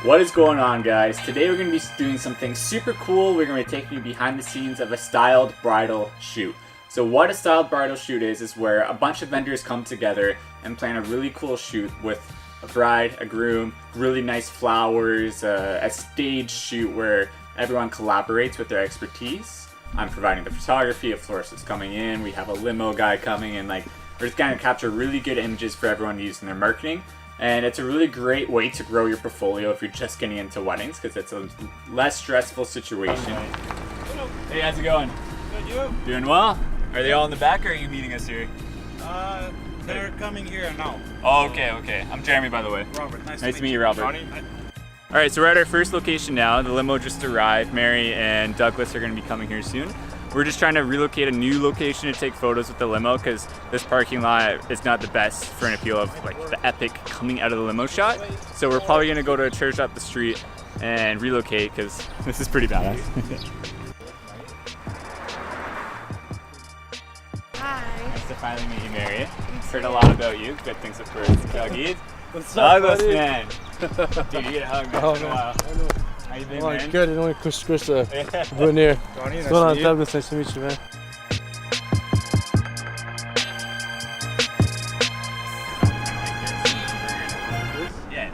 What is going on, guys? Today we're going to be doing something super cool. We're going to be taking you behind the scenes of a styled bridal shoot. So what a styled bridal shoot is where a bunch of vendors come together and plan a really cool shoot with a bride, a groom, really nice flowers, a stage shoot where everyone collaborates with their expertise. I'm providing the photography, a florist is coming in, we have a limo guy coming in, we're just going to capture really good images for everyone to use in their marketing. And it's a really great way to grow your portfolio if you're just getting into weddings, because it's a less stressful situation. Hey, how's it going? Good, you? Doing well? Are they all in the back, or are you meeting us here? They're coming here now. Oh, okay. I'm Jeremy, by the way. Robert, nice to meet you, Robert. Johnny. Alright, so we're at our first location now. The limo just arrived. Mary and Douglas are going to be coming here soon. We're just trying to relocate a new location to take photos with the limo because this parking lot is not the best for an appeal of the epic coming out of the limo shot. So we're probably going to go to a church up the street and relocate because this is pretty badass. Hi. Nice to finally meet you, Mary. Heard a lot about you. Good things, of course. Douglas. What's up, Douglas, buddy? man. Dude, you get a hug, man. Oh, It's been a while. How you been, man? Good. I know Chris Being here. Johnny, What's going on, Douglas? Nice to meet you, man. Yeah.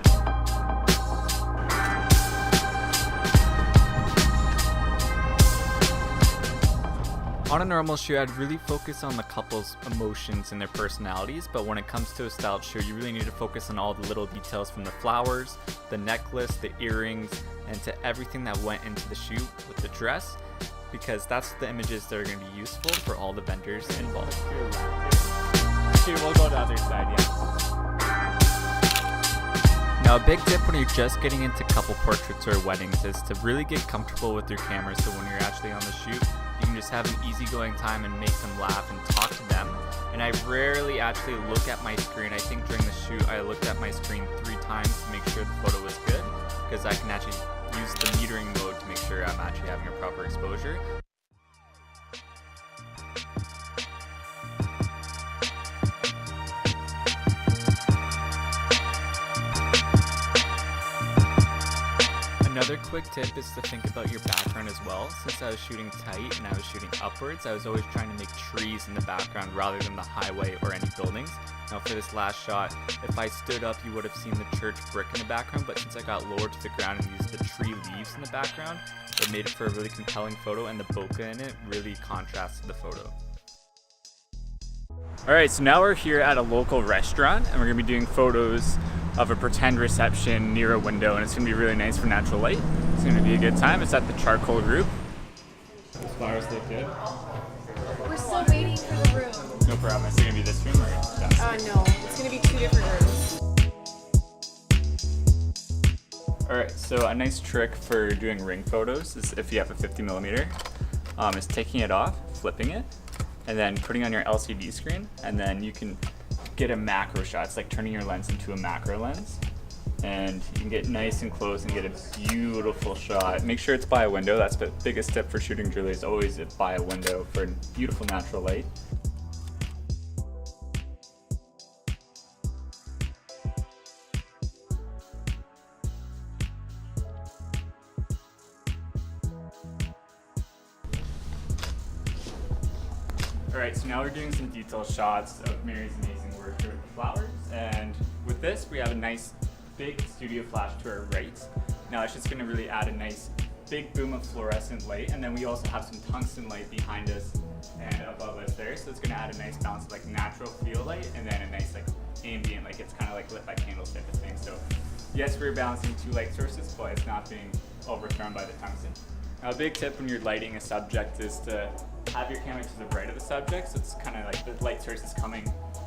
On a normal shoot, I'd really focus on the couple's emotions and their personalities, but when it comes to a styled shoot, you really need to focus on all the little details from the flowers, the necklace, the earrings, and to everything that went into the shoot with the dress, because that's the images that are going to be useful for all the vendors involved. Dude, we'll go to the other side, yeah. Now, a big tip when you're just getting into couple portraits or weddings is to really get comfortable with your camera, so when you're actually on the shoot, you can just have an easygoing time and make them laugh and talk to them. And I rarely actually look at my screen. I think during the shoot I looked at my screen 3 times to make sure the photo was good, because I can actually use the metering mode to make sure I'm actually having a proper exposure. Another quick tip is to think about your background as well. Since I was shooting tight and I was shooting upwards, I was always trying to make trees in the background rather than the highway or any buildings. Now for this last shot, if I stood up, you would have seen the church brick in the background, but since I got lower to the ground and used the tree leaves in the background, it made it for a really compelling photo, and the bokeh in it really contrasted the photo. Alright, so now we're here at a local restaurant and we're going to be doing photos of a pretend reception near a window, and it's going to be really nice for natural light. It's going to be a good time. It's at the Charcoal Group. Those flowers look good. We're still waiting for the room. No problem. Is it going to be this room or that? No, it's gonna be 2 different rooms. Alright, so a nice trick for doing ring photos is if you have a 50mm, is taking it off, flipping it, and then putting it on your LCD screen, and then you can get a macro shot. It's like turning your lens into a macro lens, and you can get nice and close and get a beautiful shot. Make sure it's by a window. That's the biggest tip for shooting jewelry, is always by a window for beautiful natural light. Alright, so now we're doing some detailed shots of Mary's amazing work here with the flowers, and with this we have a nice big studio flash to our right. Now it's just going to really add a nice big boom of fluorescent light, and then we also have some tungsten light behind us and above us there, so it's going to add a nice balance of natural field light and then a nice ambient, it's kind of lit by candles type of thing. So yes, we're balancing 2 light sources, but it's not being overthrown by the tungsten. Now a big tip when you're lighting a subject is to have your camera to the right of the subject, so it's kind of the light source is coming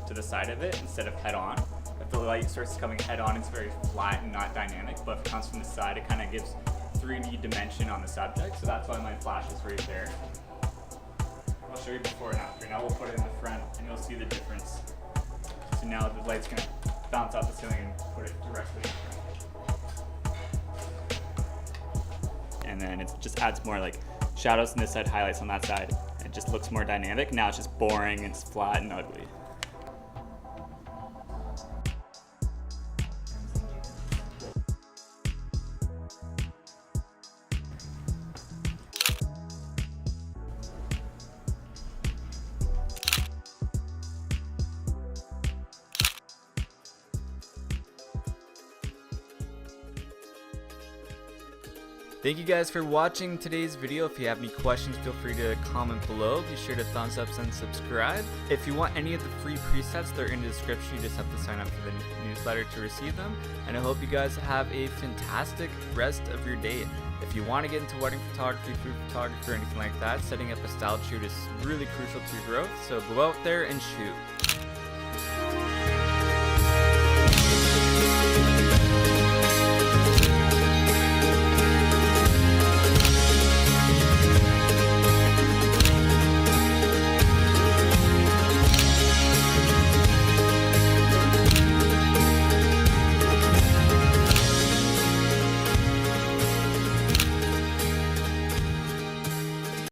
to the side of it instead of head on. If the light source is coming head on, it's very flat and not dynamic, but if it comes from the side, it kind of gives 3D dimension on the subject, so that's why my flash is right there. I'll show you before and after. Now we'll put it in the front and you'll see the difference. So now the light's going to bounce off the ceiling and put it directly in front. And then it just adds more shadows on this side, highlights on that side. It just looks more dynamic. Now it's just boring, it's flat and ugly. Thank you guys for watching today's video. If you have any questions, feel free to comment below. Be sure to thumbs up and subscribe. If you want any of the free presets, they're in the description. You just have to sign up for the newsletter to receive them. And I hope you guys have a fantastic rest of your day. If you want to get into wedding photography, food photography, or anything like that, setting up a style shoot is really crucial to your growth. So go out there and shoot.